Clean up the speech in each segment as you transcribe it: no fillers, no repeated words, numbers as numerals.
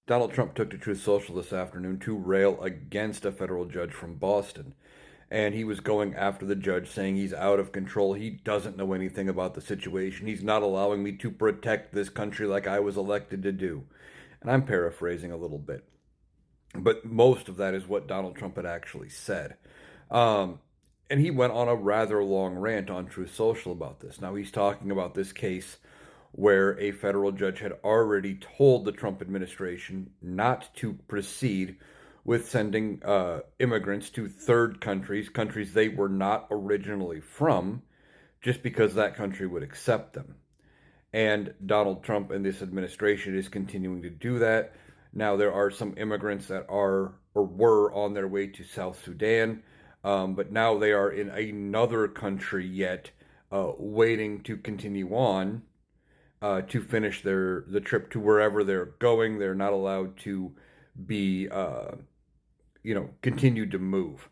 Donald Trump took to Truth Social this afternoon to rail against a federal judge from Boston. And he was going after the judge, saying he's out of control. He doesn't know anything about the situation. He's not allowing me to protect this country like I was elected to do. And I'm paraphrasing a little bit. But most of that is what Donald Trump had actually said. Um, and he went on a rather long rant on Truth Social about this. Now, he's talking about this case where a federal judge had already told the Trump administration not to proceed with sending immigrants to third countries, countries they were not originally from, just because that country would accept them. And Donald Trump and this administration is continuing to do that. Now, there are some immigrants that are or were on their way to South Sudan, but now they are in another country yet, waiting to continue on to finish the trip to wherever they're going. They're not allowed to be continued to move.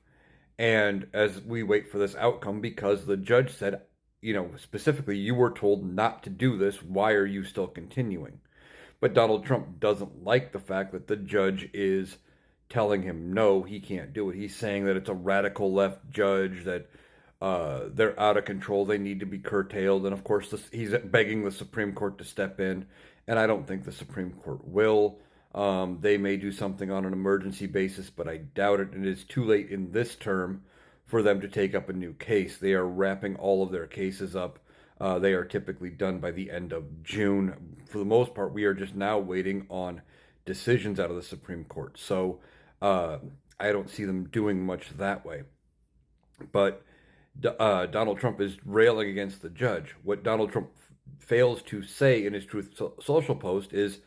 And as we wait for this outcome, because the judge said, specifically, you were told not to do this, why are you still continuing? But Donald Trump doesn't like the fact that the judge is telling him no, he can't do it. He's saying that it's a radical left judge, that they're out of control, they need to be curtailed. And of course, he's begging the Supreme Court to step in, and I don't think the Supreme Court will. They may do something on an emergency basis, but I doubt it. And it is too late in this term for them to take up a new case. They are wrapping all of their cases up. They are typically done by the end of June. For the most part, we are just now waiting on decisions out of the Supreme Court. So I don't see them doing much that way. But Donald Trump is railing against the judge. What Donald Trump fails to say in his Truth Social post is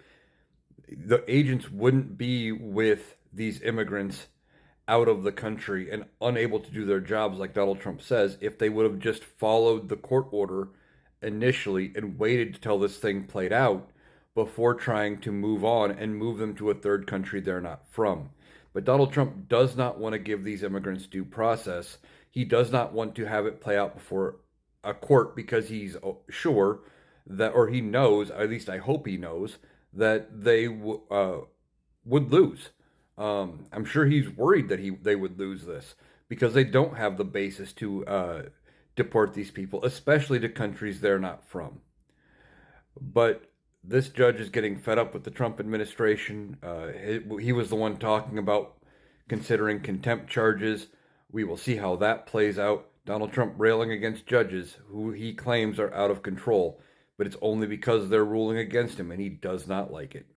the agents wouldn't be with these immigrants out of the country and unable to do their jobs, like Donald Trump says, if they would have just followed the court order initially and waited until this thing played out before trying to move on and move them to a third country they're not from. But Donald Trump does not want to give these immigrants due process. He does not want to have it play out before a court because he's sure that, or he knows, at least I hope he knows, that they would lose. I'm sure he's worried that they would lose this because they don't have the basis to deport these people, especially to countries they're not from. But this judge is getting fed up with the Trump administration. He was the one talking about considering contempt charges. We will see how that plays out. Donald Trump railing against judges who he claims are out of control, but it's only because they're ruling against him, and he does not like it.